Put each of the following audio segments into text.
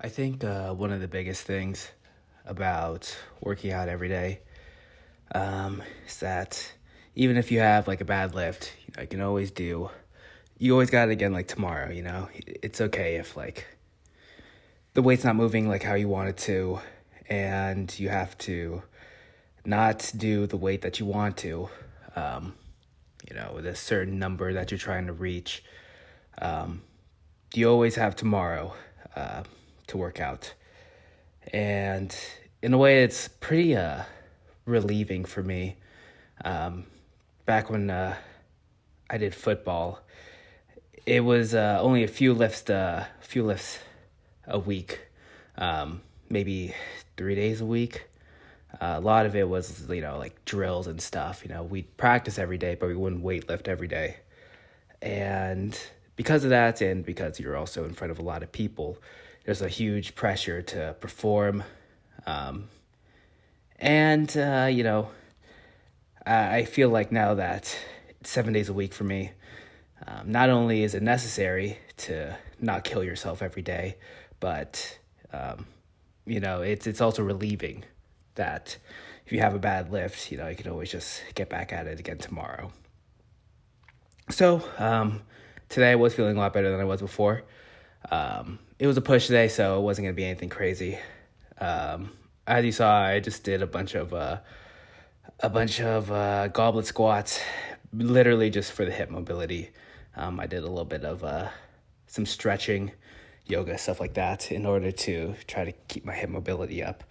I think one of the biggest things about working out every day is that even if you have like a bad lift, you can always do. You always got it again like tomorrow. It's okay if like the weight's not moving like how you want it to, and you have to not do the weight that you want to. Um, with a certain number that you're trying to reach. Um, you always have tomorrow uh, to work out. And in a way, it's pretty relieving for me. Um, Back when I did football, it was only a few lifts a week, maybe 3 days a week. A lot of it was, like drills and stuff. We'd practice every day, but we wouldn't weight lift every day. And because of that, and because you're also in front of a lot of people, there's a huge pressure to perform. Um, and, I feel like now that it's 7 days a week for me, not only is it necessary to not kill yourself every day, but, it's also relieving that if you have a bad lift, you can always just get back at it again tomorrow. So today I was feeling a lot better than I was before. It was a push today, so it wasn't going to be anything crazy. As you saw, I just did a bunch of goblet squats, literally just for the hip mobility. I did a little bit of some stretching, yoga, stuff like that, in order to try to keep my hip mobility up.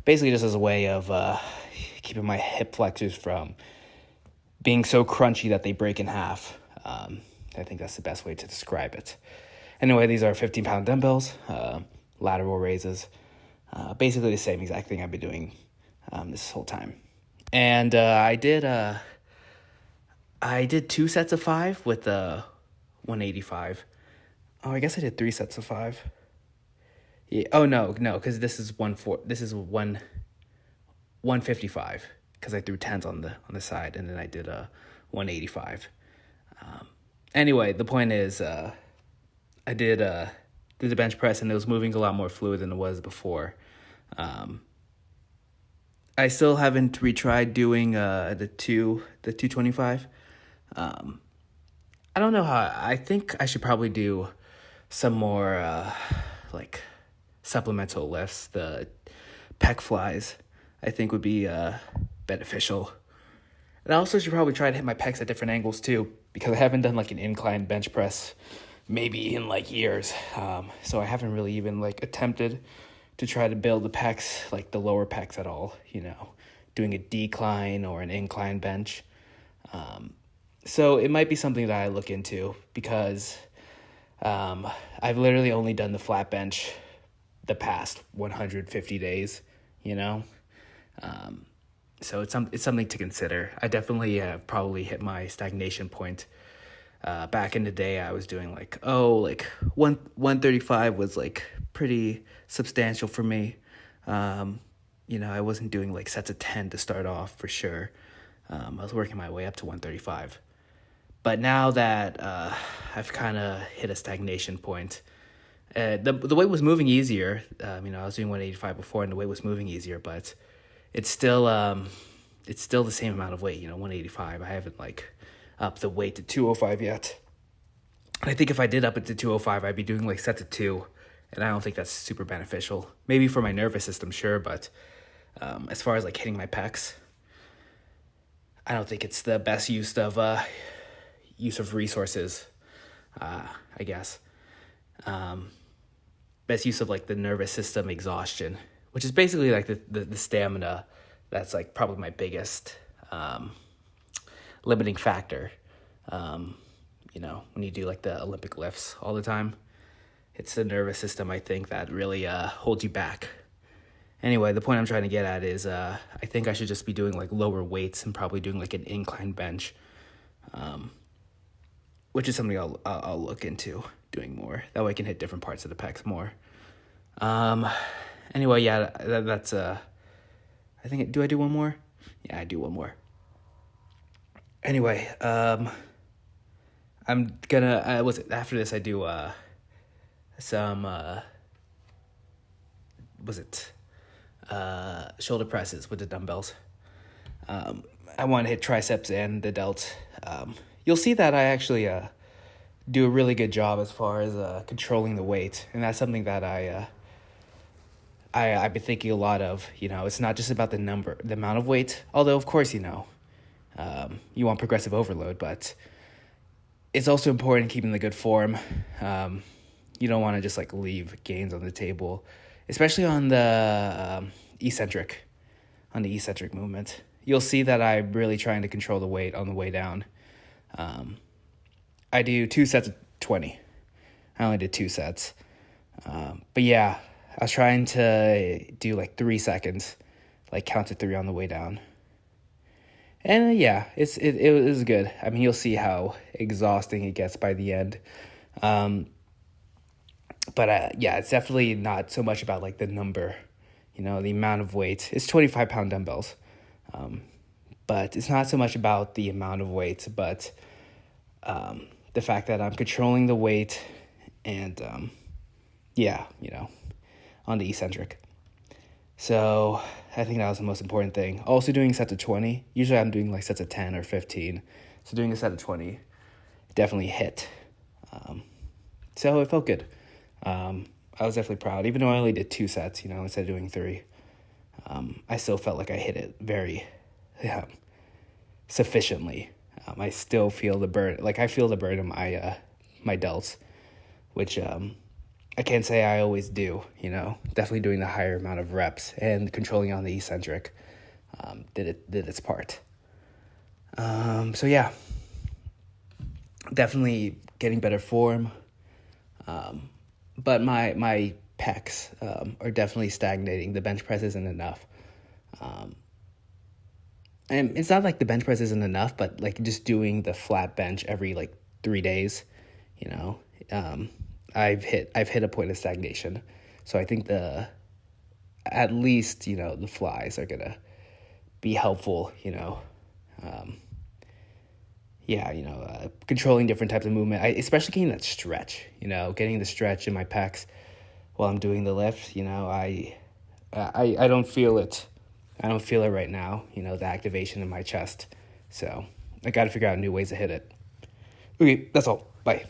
Basically, just as a way of keeping my hip flexors from being so crunchy that they break in half. I think that's the best way to describe it. Anyway, these are 15-pound dumbbells, lateral raises, basically the same exact thing I've been doing this whole time. And I did 2 sets of 5 with 185. Oh, I guess I did 3 sets of 5. Yeah. Oh no, because this is 155 because I threw tens on the side, and then I did a 185. Anyway, the point is, I did the bench press, and it was moving a lot more fluid than it was before. I still haven't retried doing the 225. I don't know how. I think I should probably do some more like supplemental lifts. The pec flies, I think, would be beneficial. And I also should probably try to hit my pecs at different angles too, because I haven't done like an incline bench press maybe in like years. So I haven't really even like attempted to try to build the pecs, like the lower pecs at all, doing a decline or an incline bench. So it might be something that I look into, because I've literally only done the flat bench the past 150 days, So it's something to consider. I definitely have probably hit my stagnation point. Back in the day, I was doing like 135 was like pretty substantial for me. I wasn't doing like sets of 10 to start off for sure. I was working my way up to 135. But now that I've kind of hit a stagnation point, the weight was moving easier. I was doing 185 before, and the weight was moving easier, but it's still the same amount of weight, 185. I haven't like upped the weight to 205 yet. I think if I did up it to 205, I'd be doing like sets of 2, and I don't think that's super beneficial. Maybe for my nervous system, sure, but as far as like hitting my pecs, I don't think it's the best use of resources, I guess. Best use of like the nervous system exhaustion, which is basically like the stamina. That's like probably my biggest limiting factor. When you do like the Olympic lifts all the time, it's the nervous system, I think, that really holds you back. Anyway, the point I'm trying to get at is I think I should just be doing like lower weights and probably doing like an incline bench, which is something I'll look into doing more. That way I can hit different parts of the pecs more. Anyway, yeah, that's I think, do I do one more? Yeah, I do one more. Anyway, I'm gonna, after this I do some was it shoulder presses with the dumbbells. I want to hit triceps and the delts. You'll see that I actually do a really good job as far as controlling the weight, and that's something that I've been thinking a lot of. It's not just about the amount of weight, although of course you want progressive overload, but it's also important keeping the good form. You don't want to just like leave gains on the table, especially on the eccentric movement. You'll see that I'm really trying to control the weight on the way down. I do 2 sets of 20. I only did 2 sets. But yeah, I was trying to do like 3 seconds, like count to 3 on the way down. And yeah, it was good. I mean, you'll see how exhausting it gets by the end. But yeah, it's definitely not so much about like the number, the amount of weight. It's 25-pound dumbbells. But it's not so much about the amount of weight, but the fact that I'm controlling the weight and, on the eccentric. So I think that was the most important thing. Also doing sets of 20. Usually I'm doing like sets of 10 or 15. So doing a set of 20 definitely hit. So it felt good. I was definitely proud. Even though I only did 2 sets, instead of doing 3. I still felt like I hit it very sufficiently. I still feel the burn. Like I feel the burn in my delts, which I can't say I always do. Definitely doing the higher amount of reps and controlling on the eccentric did its part. So yeah, definitely getting better form. But my pecs are definitely stagnating. The bench press isn't enough. And it's not like the bench press isn't enough, but like just doing the flat bench every like 3 days, I've hit a point of stagnation. So I think at least the flies are gonna be helpful. Controlling different types of movement. Especially getting that stretch. Getting the stretch in my pecs while I'm doing the lift. I don't feel it. I don't feel it right now, the activation in my chest. So I got to figure out new ways to hit it. Okay, that's all. Bye.